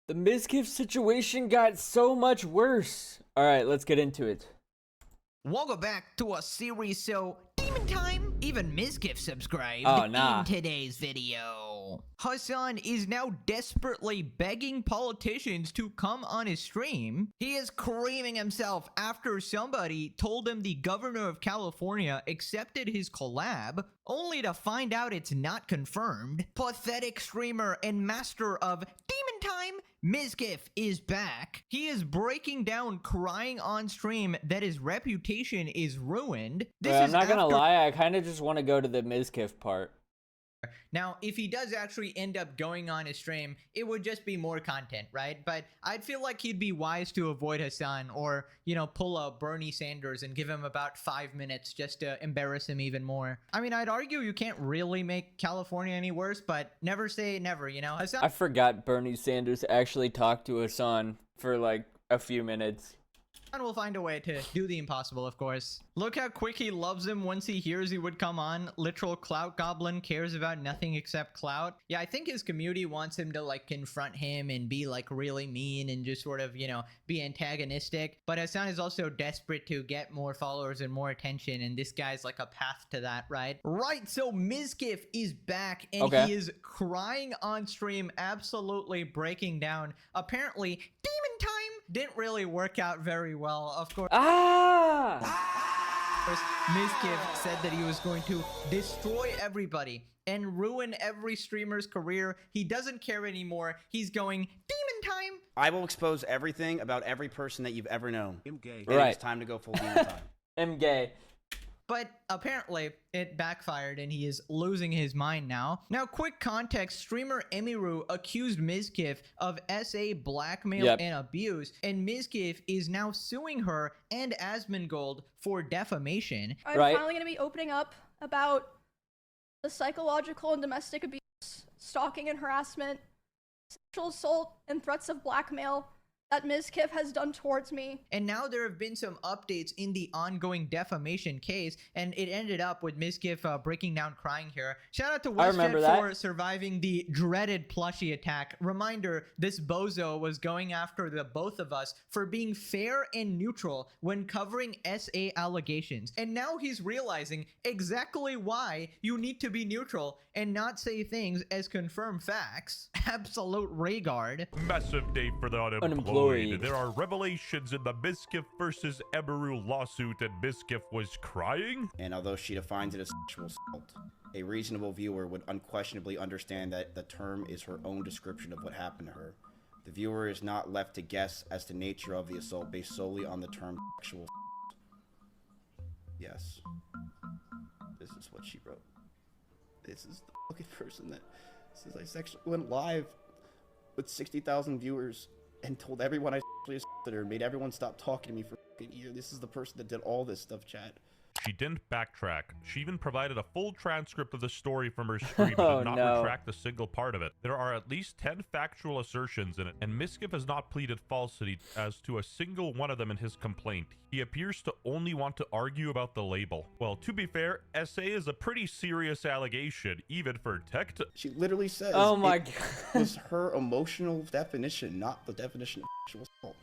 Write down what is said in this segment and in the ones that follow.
The Mizkif situation got so much worse. All right, let's get into it. Welcome back to a series so demon time. Even Mizkif subscribed nah. in today's video. Hassan is now desperately begging politicians to come on his stream. He is creaming himself after somebody told him the governor of California accepted his collab, only to find out it's not confirmed. Pathetic streamer and master of demon time, Mizkif is back. He is breaking down, crying on stream that his reputation is ruined. I'm not gonna lie, I kind of just want to go to the Mizkif part. Now, if he does actually end up going on his stream, it would just be more content, right? But I'd feel like he'd be wise to avoid Hassan or, you know, pull a Bernie Sanders and give him about 5 minutes just to embarrass him even more. I mean, I'd argue you can't really make California any worse, but never say never, you know? Hassan— I forgot Bernie Sanders actually talked to Hassan for like a few minutes. Will find a way to do the impossible, of course. Look how quick he loves him once he hears he would come on. Literal clout goblin, cares about nothing except clout. Yeah, I think his community wants him to like confront him and be like really mean and just sort of, you know, be antagonistic. But Hassan is also desperate to get more followers and more attention, and this guy's like a path to that, right? Right, so Mizkif is back and he is crying on stream, absolutely breaking down. Apparently, demon time didn't really work out very well, of course. Mizkif said that he was going to destroy everybody and ruin every streamer's career. He doesn't care anymore. He's going demon time. I will expose everything about every person that you've ever known. I'm gay. Right. It's time to go full demon time. I'm gay. But apparently, it backfired and he is losing his mind now. Now, quick context, streamer Emiru accused Mizkif of SA blackmail and abuse, and Mizkif is now suing her and Asmongold for defamation. I'm finally going to be opening up about the psychological and domestic abuse, stalking and harassment, sexual assault, and threats of blackmail that Mizkif has done towards me. And now there have been some updates in the ongoing defamation case, and it ended up with Mizkif breaking down crying here. Shout out to WestJet for surviving the dreaded plushie attack. Reminder, this bozo was going after the both of us for being fair and neutral when covering SA allegations. And now he's realizing exactly why you need to be neutral and not say things as confirmed facts. Absolute regard. Massive day for the unemployed. There are revelations in the Mizkif versus Emiru lawsuit, and Mizkif was crying. And although she defines it as sexual assault, a reasonable viewer would unquestionably understand that the term is her own description of what happened to her. The viewer is not left to guess as to nature of the assault based solely on the term sexual assault. Yes. This is what she wrote. This is the fucking person that says I sexually went live with 60,000 viewers and told everyone I sexually assaulted her and made everyone stop talking to me for a fucking year. This is the person that did all this stuff, chat. She didn't backtrack. She even provided a full transcript of the story from her stream and did not retract a single part of it. There are at least 10 factual assertions in it, and Mizkif has not pleaded falsity as to a single one of them in his complaint. He appears to only want to argue about the label. Well, to be fair, SA is a pretty serious allegation, even for tech. She literally says oh my god, it was her emotional definition, not the definition of sexual assault.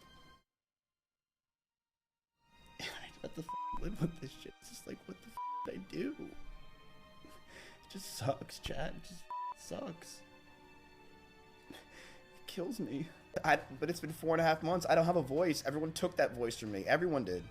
What the f live with this shit? It's just like, what the f did I do? It just sucks, chat. It just sucks. It kills me. But it's been 4.5 months. I don't have a voice. Everyone took that voice from me. Everyone did.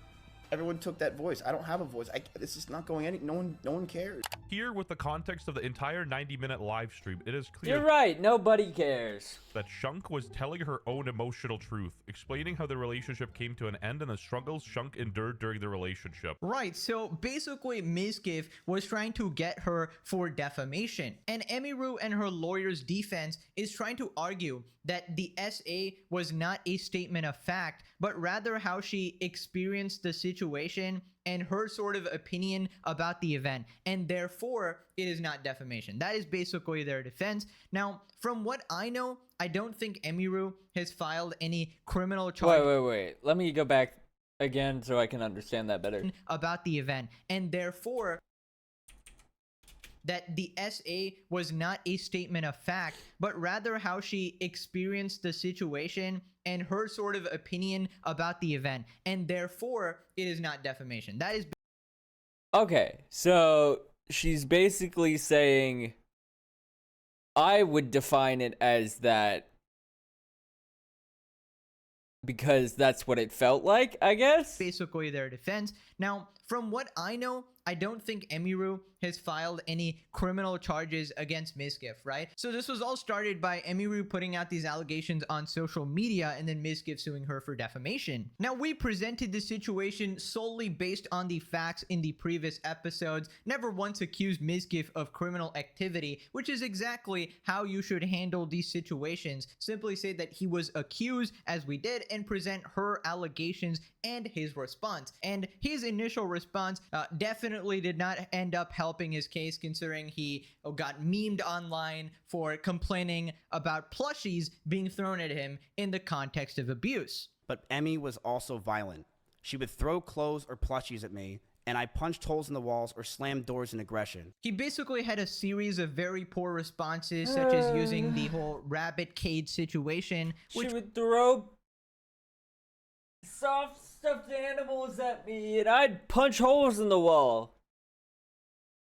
Everyone took that voice. I don't have a voice. This is not going any. No one cares. Here, with the context of the entire 90-minute live stream, it is clear. You're right. Nobody cares. That Shunk was telling her own emotional truth, explaining how the relationship came to an end and the struggles Shunk endured during the relationship. Right, so basically Mizkif was trying to get her for defamation, and Emiru and her lawyer's defense is trying to argue that the SA was not a statement of fact, but rather how she experienced the situation and her sort of opinion about the event, and therefore it is not defamation. That is basically their defense. Now, from what I know, I don't think Emiru has filed any criminal charge. Wait. Let me go back again so I can understand that better. About the event, and therefore that the SA was not a statement of fact, but rather how she experienced the situation and her sort of opinion about the event. And therefore, it is not defamation. That is... Okay, so she's basically saying, I would define it as that because that's what it felt like, I guess. Basically their defense. Now, from what I know, I don't think Emiru has filed any criminal charges against Mizkif, right? So this was all started by Emiru putting out these allegations on social media and then Mizkif suing her for defamation. Now, we presented the situation solely based on the facts in the previous episodes, never once accused Mizkif of criminal activity, which is exactly how you should handle these situations. Simply say that he was accused, as we did, and present her allegations and his response. And his initial response definitely did not end up helping his case, considering he got memed online for complaining about plushies being thrown at him in the context of abuse. But Emmy was also violent. She would throw clothes or plushies at me, and I punched holes in the walls or slammed doors in aggression. He basically had a series of very poor responses, such as using the whole rabbit cage situation, which She would throw soft stuffed animals at me and I'd punch holes in the wall.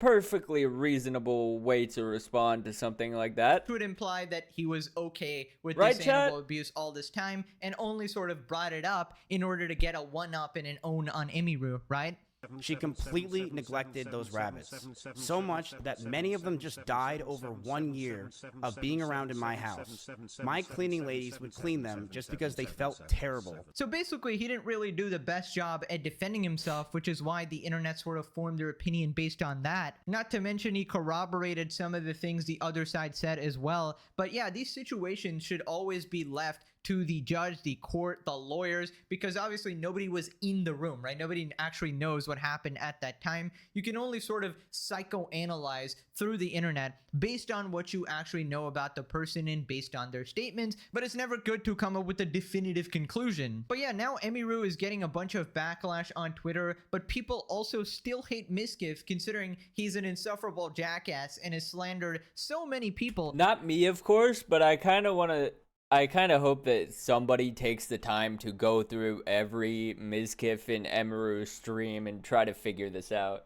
Perfectly reasonable way to respond to something like that. would imply that he was okay with Right, this chat? animal abuse all this time and only sort of brought it up in order to get a one-up and an own on Emiru, right? She completely neglected those rabbits, so much that many of them just died over 1 year of being around in my house. My cleaning ladies would clean them just because they felt terrible. So basically, he didn't really do the best job at defending himself, which is why the internet sort of formed their opinion based on that. Not to mention, he corroborated some of the things the other side said as well. But yeah, these situations should always be left to the judge, the court, the lawyers, because obviously nobody was in the room, right? Nobody actually knows what happened at that time. You can only sort of psychoanalyze through the internet based on what you actually know about the person and based on their statements, but it's never good to come up with a definitive conclusion. But yeah, now Emiru is getting a bunch of backlash on Twitter, but people also still hate Mizkif considering he's an insufferable jackass and has slandered so many people. Not me, of course, but I kind of hope that somebody takes the time to go through every Mizkif and Emiru stream and try to figure this out.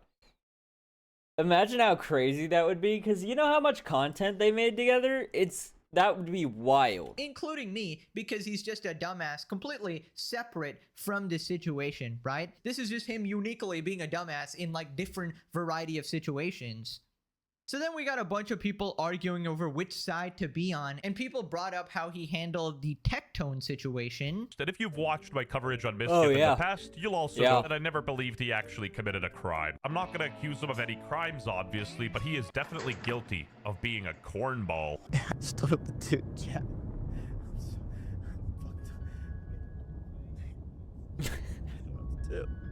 Imagine how crazy that would be, because you know how much content they made together? That would be wild. Including me, because he's just a dumbass, completely separate from this situation, right? This is just him uniquely being a dumbass in like different variety of situations. So then we got a bunch of people arguing over which side to be on, and people brought up how he handled the Tectone situation. That if you've watched my coverage on Mizkif in the past, you'll also Yeah. know that I never believed he actually committed a crime. I'm not going to accuse him of any crimes, obviously, but he is definitely guilty of being a cornball. Stood up the dude, yeah.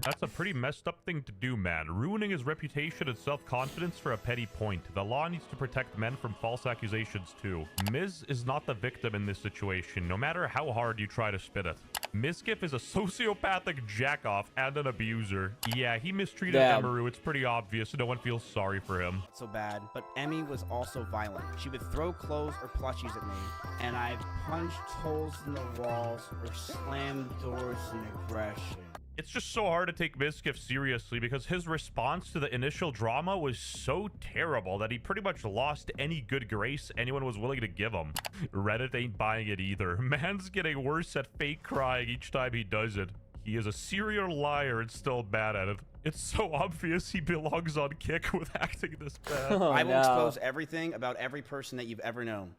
That's a pretty messed up thing to do, man. Ruining his reputation and self-confidence for a petty point. The law needs to protect men from false accusations too. Miz is not the victim in this situation, no matter how hard you try to spin it. Mizkif is a sociopathic jackoff and an abuser. Yeah, he mistreated Emiru. It's pretty obvious. No one feels sorry for him. So bad, but Emmy was also violent. She would throw clothes or plushies at me, and I punched holes in the walls or slammed doors in aggression. It's just so hard to take Mizkif seriously because his response to the initial drama was so terrible that he pretty much lost any good grace anyone was willing to give him. Reddit ain't buying it either. Man's getting worse at fake crying each time he does it. He is a serial liar and still bad at it. It's so obvious he belongs on Kick with acting this bad. I will expose everything about every person that you've ever known.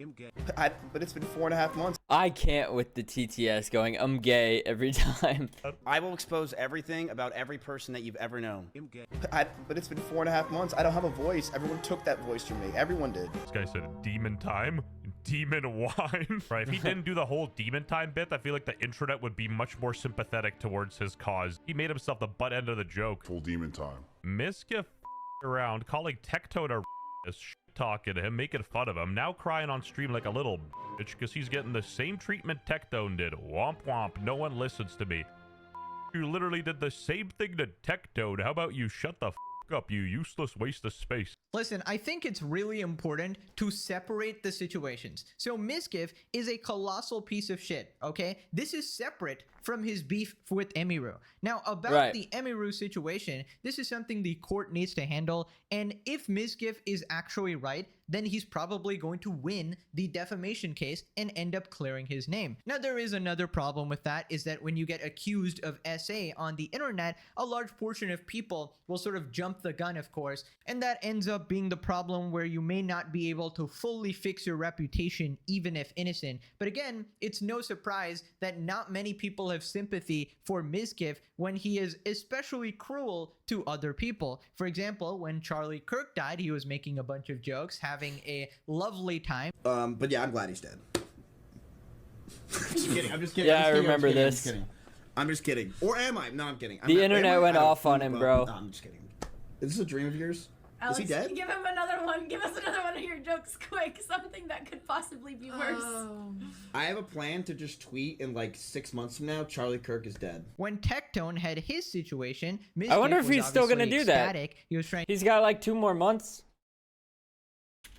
But it's been 4.5 months. I can't with the TTS going, I'm gay every time. I will expose everything about every person that you've ever known. But it's been 4.5 months. I don't have a voice. Everyone took that voice from me. Everyone did. This guy said demon time, demon wine. Right, if he didn't do the whole demon time bit, I feel like the internet would be much more sympathetic towards his cause. He made himself the butt end of the joke. Full demon time. Mizkif around, calling Tectone a talking to him, making fun of him, now crying on stream like a little bitch because he's getting the same treatment Tectone did. Womp womp, no one listens to me. You literally did the same thing to Tectone. How about you shut the up, you useless waste of space. Listen, I think it's really important to separate the situations. So Mizkif is a colossal piece of shit, okay? This is separate from his beef with Emiru. Now, about the Emiru situation, this is something the court needs to handle, and if Mizkif is actually right, then he's probably going to win the defamation case and end up clearing his name. Now, there is another problem with that, is that when you get accused of SA on the internet, a large portion of people will sort of jump the gun, of course, and that ends up being the problem where you may not be able to fully fix your reputation even if innocent. But again, it's no surprise that not many people have sympathy for Mizkif when he is especially cruel to other people. For example, when Charlie Kirk died, he was making a bunch of jokes, having a lovely time. But yeah, I'm glad he's dead. I'm just kidding. I'm just kidding. Yeah, I remember this. I'm just kidding. Or am I? No, I'm kidding. The internet went off on him, bro. No, I'm just kidding. Is this a dream of yours? Alex, is he dead? Give him another one. Give us another one of your jokes, quick. Something that could possibly be worse. I have a plan to just tweet in like 6 months from now, Charlie Kirk is dead. When Tectone had his situation, Mizkif I wonder if was he's still gonna obviously do that. ecstatic. He was trying He's got like 2 more months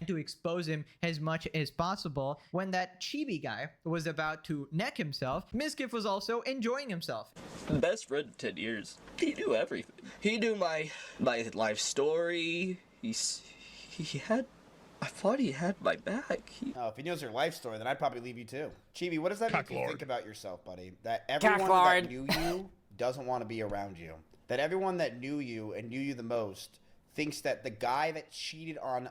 to expose him as much as possible. When that chibi guy was about to neck himself, Mizkif was also enjoying himself. Best friend in 10 years. He knew everything. He knew my life story. I thought he had my back. Oh, if he knows your life story, then I'd probably leave you too. Chibi, what does that make you think about yourself, buddy? That everyone that knew you doesn't want to be around you. That everyone that knew you and knew you the most thinks that the guy that cheated on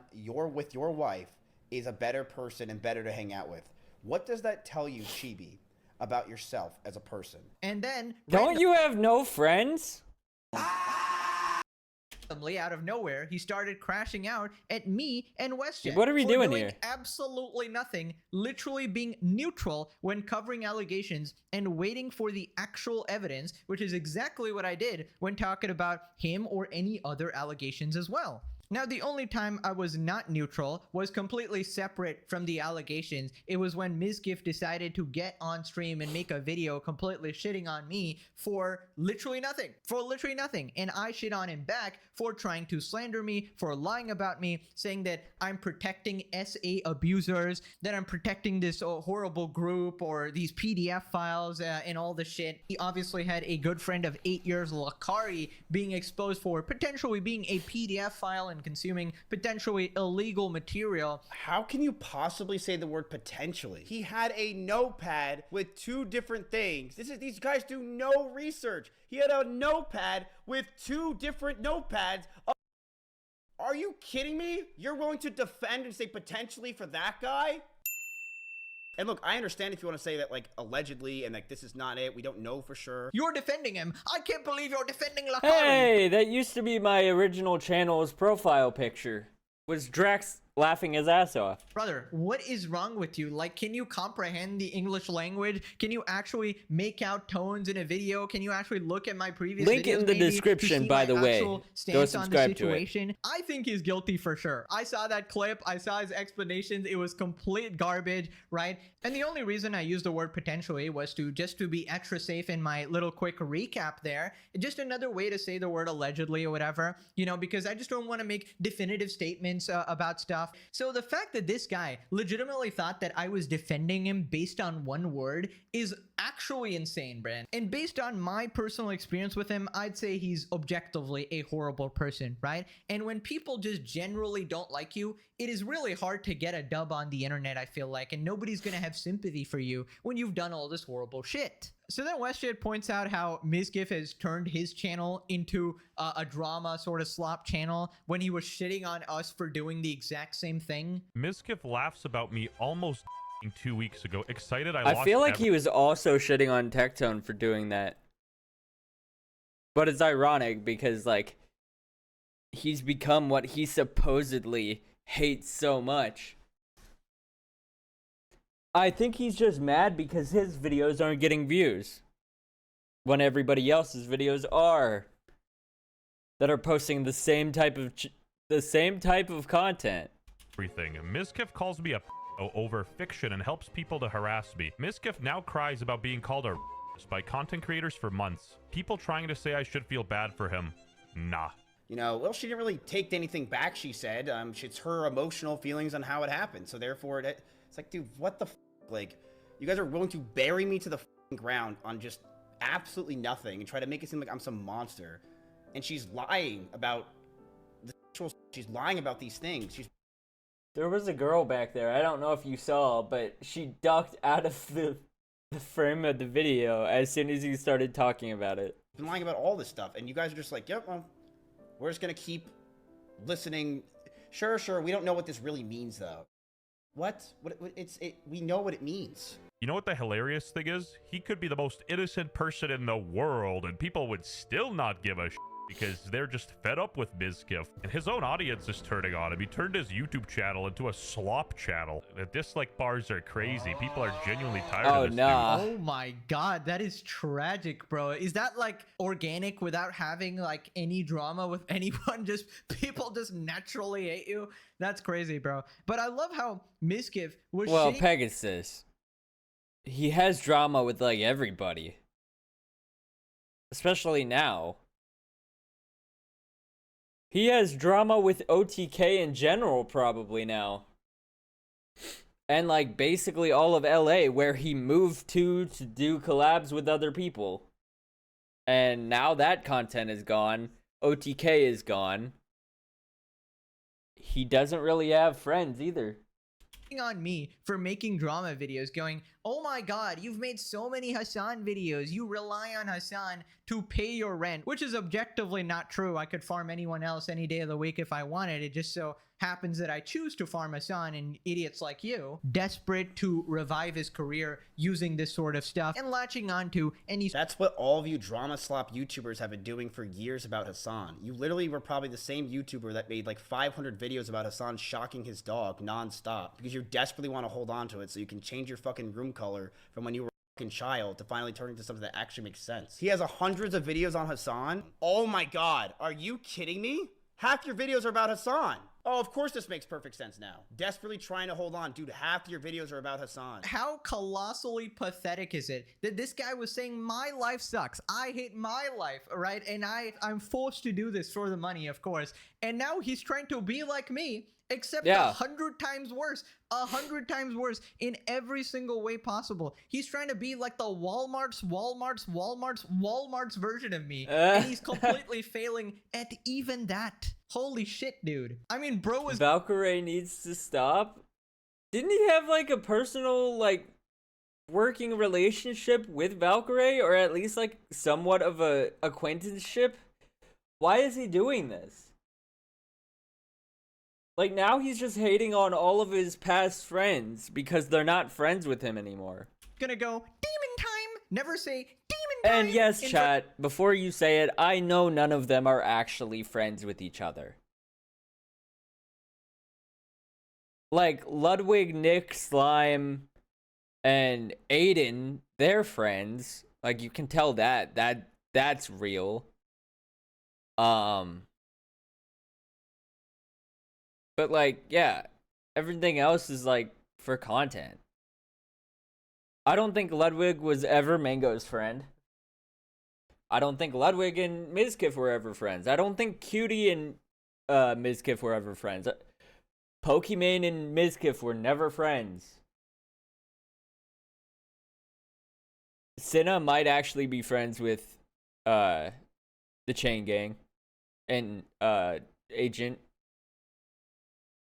with your wife is a better person and better to hang out with. What does that tell you, Chibi, about yourself as a person? And then Don't you have no friends? out of nowhere, he started crashing out at me and WestJet. What are we doing here? Absolutely nothing, literally being neutral when covering allegations and waiting for the actual evidence, which is exactly what I did when talking about him or any other allegations as well. Now, the only time I was not neutral was completely separate from the allegations. It was when Mizkif decided to get on stream and make a video completely shitting on me for literally nothing. And I shit on him back for trying to slander me, for lying about me, saying that I'm protecting SA abusers, that I'm protecting this horrible group or these PDF files and all the shit. He obviously had a good friend of 8 years, Lakari, being exposed for potentially being a PDF file and consuming potentially illegal material. How can you possibly say the word potentially? He had a notepad with 2 different things. These guys do no research. He had a notepad with 2 different notepads. Are you kidding me? You're willing to defend and say potentially for that guy? And look, I understand if you want to say that, like, allegedly, and like, this is not it, we don't know for sure. You're defending him. I can't believe you're defending Lakari. Hey, that used to be my original channel's profile picture. Was Drax laughing his ass off. Brother, what is wrong with you? Like, can you comprehend the English language? Can you actually make out tones in a video? Can you actually look at my previous Link videos in the description, by the way. Go subscribe to it. I think he's guilty for sure. I saw that clip. I saw his explanations. It was complete garbage, right? And the only reason I used the word potentially was to be extra safe in my little quick recap there. Just another way to say the word allegedly or whatever, you know, because I just don't want to make definitive statements about stuff. So the fact that this guy legitimately thought that I was defending him based on one word is actually insane, Brand. And based on my personal experience with him, I'd say he's objectively a horrible person, right? And when people just generally don't like you, it is really hard to get a dub on the internet, I feel like, and nobody's gonna have sympathy for you when you've done all this horrible shit. So then WestJet points out how Mizkif has turned his channel into a drama sort of slop channel when he was shitting on us for doing the exact same thing. Mizkif laughs about me almost 2 weeks ago. Excited I feel like he was also shitting on Tectone for doing that. But it's ironic because, like, he's become what he supposedly hates so much. I think he's just mad because his videos aren't getting views when everybody else's videos are, that are posting the same type of content. Everything. Mizkif calls me a over fiction and helps people to harass me. Mizkif now cries about being called a by content creators for months. People trying to say I should feel bad for him. Nah. You know, well, she didn't really take anything back, she said. It's her emotional feelings on how it happened. So therefore, it's like, dude, what the f? Like, you guys are willing to bury me to the ground on just absolutely nothing and try to make it seem like I'm some monster. And she's lying about she's lying about these things. There was a girl back there. I don't know if you saw, but she ducked out of the frame of the video as soon as he started talking about it. Been lying about all this stuff, and you guys are just like, yep, well, we're just gonna keep listening. Sure, we don't know what this really means, though. What? We know what it means. You know what the hilarious thing is? He could be the most innocent person in the world, and people would still not give a shit because they're just fed up with Mizkif. And his own audience is turning on him. He turned his YouTube channel into a slop channel. The dislike bars are crazy. People are genuinely tired of this dude. Oh my god, that is tragic, bro. Is that like organic without having like any drama with anyone? Just people just naturally hate you? That's crazy, bro. But I love how Mizkif was Pegasus. He has drama with like everybody. Especially now. He has drama with OTK in general probably now. And like basically all of LA where he moved to do collabs with other people. And now that content is gone. OTK is gone. He doesn't really have friends either. On me for making drama videos going, oh my god, you've made so many Hassan videos, you rely on Hassan to pay your rent, which is objectively not true. I could farm anyone else any day of the week if I wanted. It just so happens that I choose to farm Hassan, and idiots like you, desperate to revive his career using this sort of stuff and latching onto any... That's what all of you drama slop YouTubers have been doing for years about Hassan. You literally were probably the same YouTuber that made like 500 videos about Hassan shocking his dog nonstop because you desperately want to hold on to it so you can change your fucking room color from when you were a fucking child to finally turn into something that actually makes sense. He has hundreds of videos on Hassan. Oh my god, are you kidding me? Half your videos are about Hassan. Oh, of course this makes perfect sense now. Desperately trying to hold on. Dude, half your videos are about Hassan. How colossally pathetic is it that this guy was saying, my life sucks. I hate my life, right? And I'm forced to do this for the money, of course. And now he's trying to be like me, except 100 times worse. 100 times worse in every single way possible. He's trying to be like the Walmart's version of me. And he's completely failing at even that. Holy shit, dude. I mean, bro was... Valkyrie needs to stop? Didn't he have like a personal like working relationship with Valkyrie, or at least like somewhat of a acquaintanceship? Why is he doing this? Like now he's just hating on all of his past friends because they're not friends with him anymore. Gonna go demon time. Never say demon time. And yes, chat, before you say it, I know none of them are actually friends with each other. Like Ludwig, Nick, Slime, and Aiden, they're friends. Like you can tell that's real. But like, yeah, everything else is like for content. I don't think Ludwig was ever Mango's friend. I don't think Ludwig and Mizkif were ever friends. I don't think Cutie and Mizkif were ever friends. Pokimane and Mizkif were never friends. Cinna might actually be friends with the Chain Gang and Agent.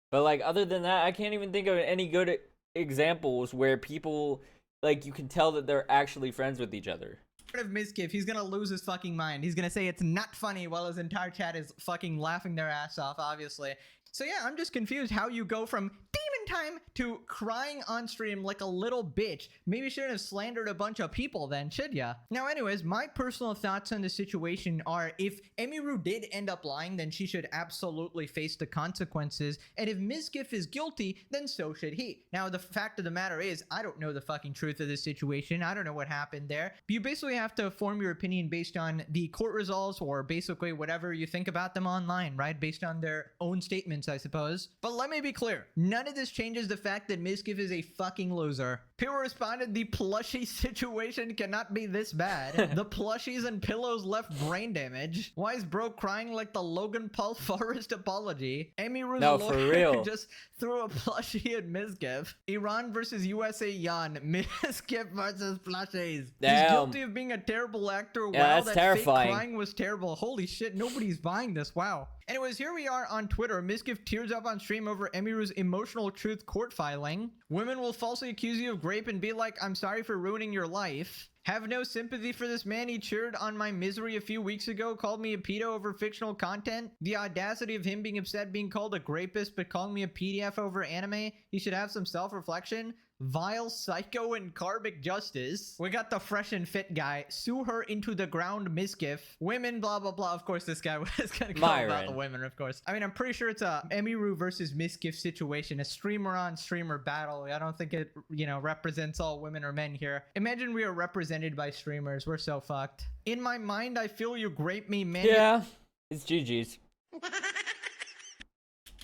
But like other than that, I can't even think of any good examples where people like you can tell that they're actually friends with each other. Of Mizkif, he's gonna lose his fucking mind. He's gonna say it's not funny while his entire chat is fucking laughing their ass off, obviously. So yeah, I'm just confused how you go from demon time to crying on stream like a little bitch. Maybe you shouldn't have slandered a bunch of people then, should ya? Now anyways, my personal thoughts on the situation are if Emiru did end up lying, then she should absolutely face the consequences. And if Mizkif is guilty, then so should he. Now the fact of the matter is, I don't know the fucking truth of this situation. I don't know what happened there. But you basically have to form your opinion based on the court results or basically whatever you think about them online, right? Based on their own statements, I suppose. But let me be clear, none of this changes the fact that Mizkif is a fucking loser. People responded, the plushie situation cannot be this bad. The plushies and pillows left brain damage. Why is bro crying like the Logan Paul Forrest apology? Amy Rue's No, for lawyer real. just threw a plushie at Mizkif. Iran versus USA Yan. Mizkif versus plushies. He's Damn. guilty of being a terrible actor. Yeah, Wow, that's that terrifying. fake crying was terrible. Holy shit, nobody's buying this. Wow. Anyways, here we are on Twitter. Mizkif tears up on stream over Emiru's emotional truth court filing. Women will falsely accuse you of rape and be like, I'm sorry for ruining your life. Have no sympathy for this man. He cheered on my misery a few weeks ago, called me a pedo over fictional content. The audacity of him being upset being called a rapist, but calling me a PDF over anime. He should have some self-reflection. Vile psycho and karmic justice. We got the fresh and fit guy. Sue her into the ground, Mizkif. Women, blah, blah, blah. Of course, this guy was gonna go about Myron. the women, of course. I mean, I'm pretty sure it's a Emiru versus Mizkif situation. A streamer on streamer battle. I don't think it, represents all women or men here. Imagine we are represented by streamers. We're so fucked. In my mind, I feel you grape me, man. Yeah, it's GG's.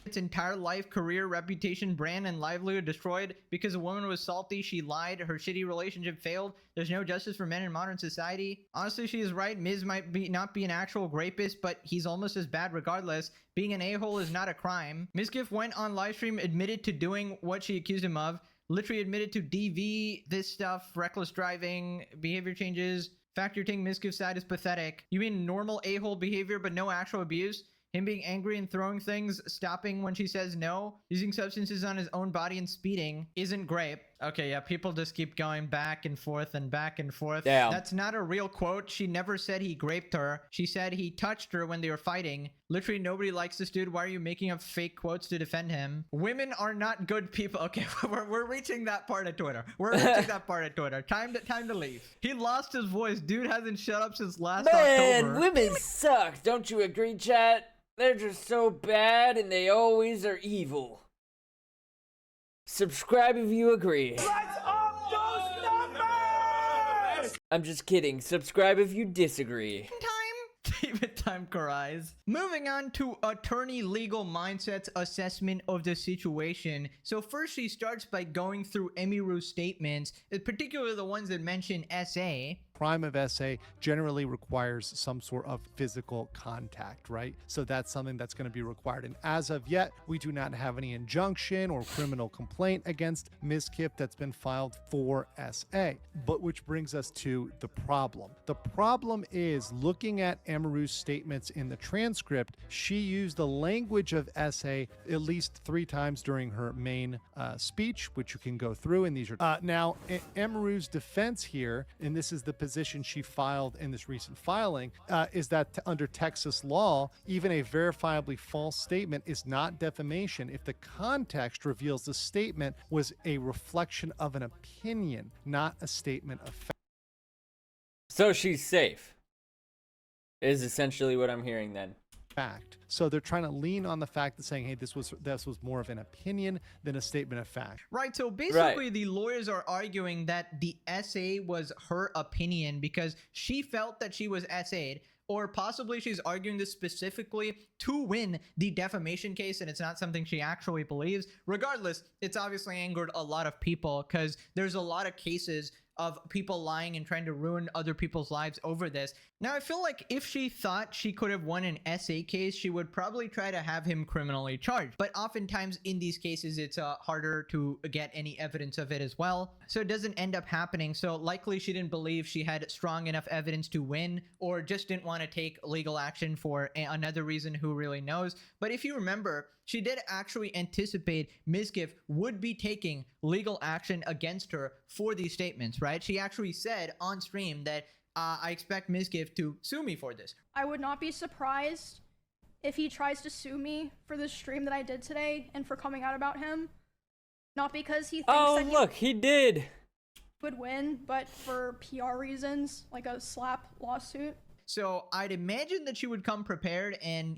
Its entire life, career, reputation, brand, and livelihood destroyed because a woman was salty, she lied, her shitty relationship failed. There's no justice for men in modern society. Honestly, she is right. Miz might not be an actual rapist, but he's almost as bad regardless. Being an a-hole is not a crime. Mizkif went on livestream, admitted to doing what she accused him of, literally admitted to DV this stuff, reckless driving, behavior changes. Fact you're taking Mizkif's side is pathetic. You mean normal a-hole behavior but no actual abuse? Him being angry and throwing things, stopping when she says no, using substances on his own body and speeding isn't great. Okay, yeah, people just keep going back and forth and back and forth. Damn. That's not a real quote. She never said he raped her. She said he touched her when they were fighting. Literally, nobody likes this dude. Why are you making up fake quotes to defend him? Women are not good people. Okay, we're reaching that part of Twitter. We're reaching that part of Twitter. Time to leave. He lost his voice. Dude hasn't shut up since last Man, October. women suck. Don't you agree, chat? They're just so bad and they always are evil. Subscribe if you agree. Let's up those numbers! I'm just kidding. Subscribe if you disagree. David Time cries. Moving on to attorney legal mindset's assessment of the situation. So first she starts by going through Emiru's statements, particularly the ones that mention SA. Crime of SA generally requires some sort of physical contact, right? So that's something that's going to be required. And as of yet, we do not have any injunction or criminal complaint against Mizkif that's been filed for SA. But which brings us to the problem. The problem is looking at Emiru's statements in the transcript, she used the language of SA at least 3 times during her main speech, which you can go through. And these are now Emiru's defense here, and this is the position she filed in this recent filing, is that under Texas law, even a verifiably false statement is not defamation if the context reveals the statement was a reflection of an opinion, not a statement of fact. So she's safe, is essentially what I'm hearing then. So they're trying to lean on the fact that saying, hey, this was more of an opinion than a statement of fact. Right, so basically the lawyers are arguing that the SA was her opinion because she felt that she was SA'd, or possibly she's arguing this specifically to win the defamation case and it's not something she actually believes. Regardless, it's obviously angered a lot of people because there's a lot of cases of people lying and trying to ruin other people's lives over this. Now, I feel like if she thought she could have won an SA case, she would probably try to have him criminally charged. But oftentimes in these cases, it's harder to get any evidence of it as well. So it doesn't end up happening. So likely she didn't believe she had strong enough evidence to win, or just didn't want to take legal action for another reason, who really knows. But if you remember, she did actually anticipate Mizkif would be taking legal action against her for these statements, right? She actually said on stream that I expect Mizkif to sue me for this. I would not be surprised if he tries to sue me for the stream that I did today and for coming out about him. Not because he thinks that look, he did. would win, but for PR reasons, like a slap lawsuit. So I'd imagine that she would come prepared and,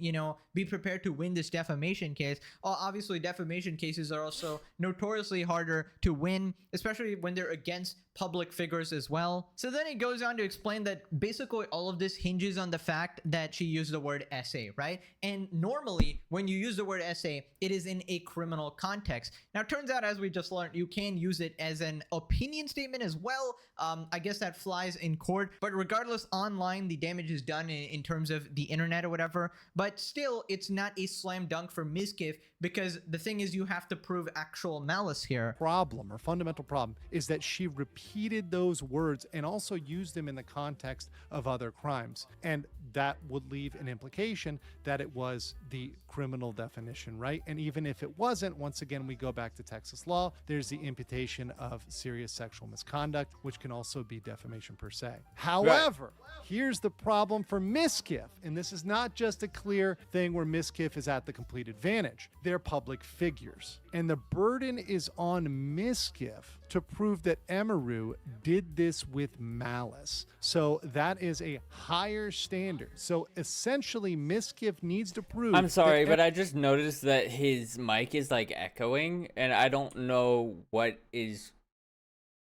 be prepared to win this defamation case. Obviously, defamation cases are also notoriously harder to win, especially when they're against public figures as well. So then he goes on to explain that basically all of this hinges on the fact that she used the word essay, right? And normally when you use the word essay, it is in a criminal context. Now it turns out, as we just learned, you can use it as an opinion statement as well. I guess that flies in court, but regardless, online the damage is done in terms of the internet or whatever. But still, it's not a slam dunk for Mizkif, because the thing is, you have to prove actual malice here. Problem, or fundamental problem, is that she repeated those words and also used them in the context of other crimes. And that would leave an implication that it was the criminal definition, right? And even if it wasn't, once again, we go back to Texas law, there's the imputation of serious sexual misconduct, which can also be defamation per se. However, here's the problem for Mizkif, and this is not just a clear thing where Mizkif is at the complete advantage. They're public figures, and the burden is on Mizkif to prove that Emiru did this with malice. So that is a higher standard. So essentially, Mizkif needs to prove... I'm sorry, but I just noticed that his mic is like echoing, and I don't know what is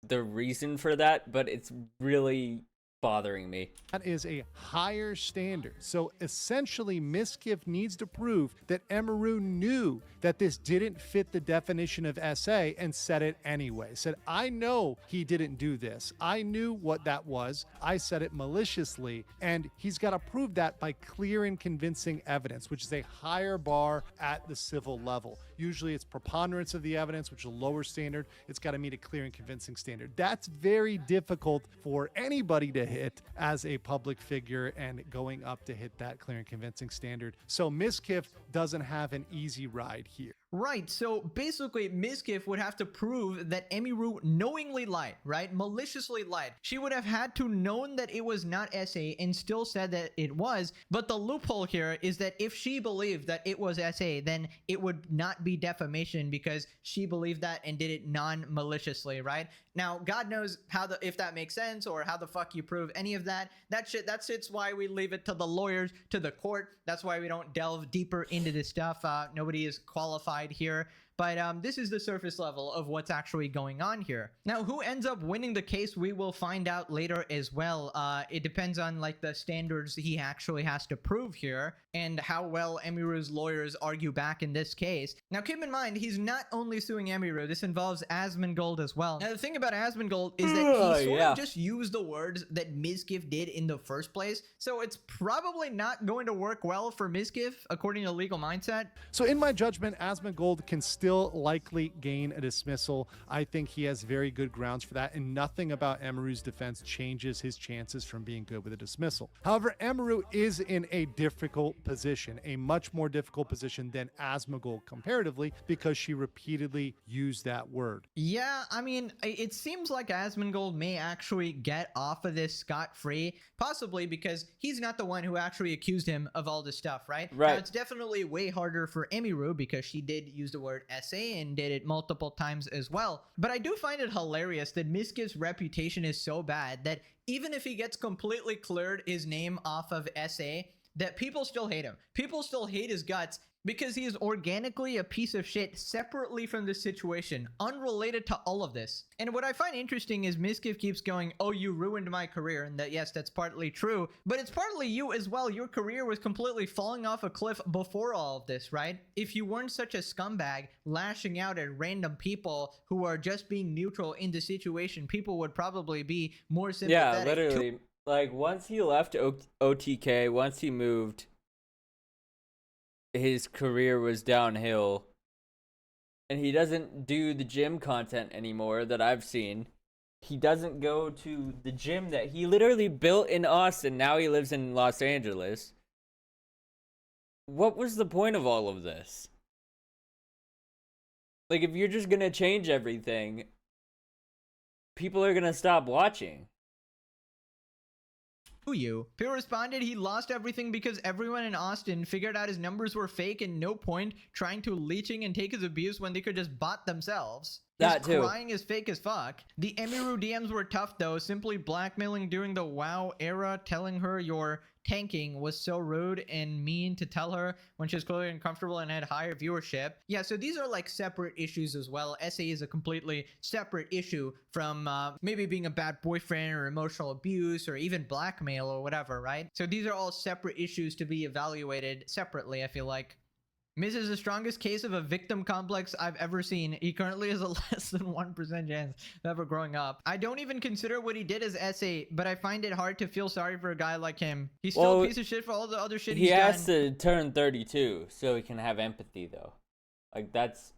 the reason for that, but it's really bothering me. That is a higher standard. So essentially, Mizkif needs to prove that Emiru knew that this didn't fit the definition of SA and said it anyway. Said, I know he didn't do this. I knew what that was. I said it maliciously. And he's got to prove that by clear and convincing evidence, which is a higher bar at the civil level. Usually it's preponderance of the evidence, which is a lower standard. It's got to meet a clear and convincing standard. That's very difficult for anybody to hit as a public figure, and going up to hit that clear and convincing standard. So Mizkif doesn't have an easy ride here. Right, so basically Mizkif would have to prove that Emiru knowingly lied, right? Maliciously lied. She would have had to known that it was not SA and still said that it was, but the loophole here is that if she believed that it was SA, then it would not be defamation because she believed that and did it non-maliciously, right? Now, God knows if that makes sense or how the fuck you prove any of that. That shit's why we leave it to the lawyers, to the court. That's why we don't delve deeper into this stuff. Nobody is qualified here. But this is the surface level of what's actually going on here. Now, who ends up winning the case, we will find out later as well. It depends on like the standards he actually has to prove here and how well Emiru's lawyers argue back in this case. Now, keep in mind, he's not only suing Emiru. This involves Asmongold as well. Now, the thing about Asmongold is that he sort of just used the words that Mizkif did in the first place. So it's probably not going to work well for Mizkif, according to legal mindset. So in my judgment, Asmongold can still likely gain a dismissal. I think he has very good grounds for that, and nothing about Emiru's defense changes his chances from being good with a dismissal. However, Emiru is in a difficult position, a much more difficult position than Asmongold comparatively, because she repeatedly used that word. Yeah, I mean, it seems like Asmongold may actually get off of this scot-free, possibly because he's not the one who actually accused him of all this stuff, right? Right. Now, it's definitely way harder for Emiru because she did use the word SA and did it multiple times as well. But I do find it hilarious that Mizkif's reputation is so bad that even if he gets completely cleared his name off of SA, that people still hate him. People still hate his guts because he is organically a piece of shit separately from this situation, unrelated to all of this. And what I find interesting is Mizkif keeps going, oh, you ruined my career, and that, yes, that's partly true, but it's partly you as well. Your career was completely falling off a cliff before all of this, right? If you weren't such a scumbag lashing out at random people who are just being neutral in the situation, people would probably be more sympathetic. Yeah, literally. Like, once he left OTK, once he moved, his career was downhill, and he doesn't do the gym content anymore that I've seen. He doesn't go to the gym that he literally built in Austin. Now he lives in Los Angeles. What was the point of all of this? Like, if you're just gonna change everything, people are gonna stop watching. You. Phil responded he lost everything because everyone in Austin figured out his numbers were fake and no point trying to leeching and take his abuse when they could just bot themselves. That too. Crying is fake as fuck. The Emiru DMs were tough though, simply blackmailing during the WoW era, telling her your tanking was so rude and mean to tell her when she was clearly uncomfortable and had higher viewership. Yeah, so these are like separate issues as well. SA is a completely separate issue from maybe being a bad boyfriend or emotional abuse or even blackmail or whatever, right? So these are all separate issues to be evaluated separately, I feel like. Miz is the strongest case of a victim complex I've ever seen. He currently has a less than 1% chance of ever growing up. I don't even consider what he did as SA, but I find it hard to feel sorry for a guy like him. He's still a piece of shit for all the other shit he's done. He has to turn 32 so he can have empathy, though. Like, that's...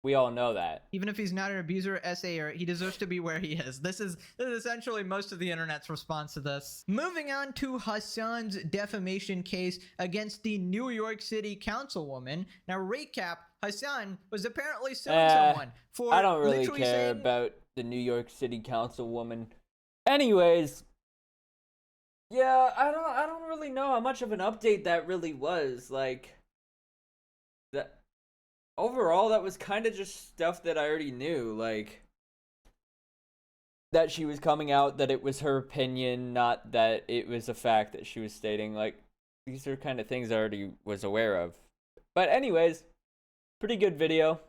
We all know that. Even if he's not an abuser or SAer, he deserves to be where he is. This is essentially most of the internet's response to this. Moving on to Hassan's defamation case against the New York City councilwoman. Now, recap, Hassan was apparently suing someone for I don't really care about the New York City councilwoman. Anyways, yeah, I don't really know how much of an update that really was. Like, that... Overall, that was kind of just stuff that I already knew, like, that she was coming out, that it was her opinion, not that it was a fact that she was stating. Like, these are kind of things I already was aware of. But anyways, pretty good video.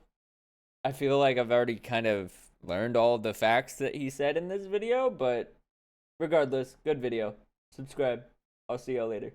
I feel like I've already kind of learned all the facts that he said in this video, but regardless, good video. Subscribe. I'll see y'all later.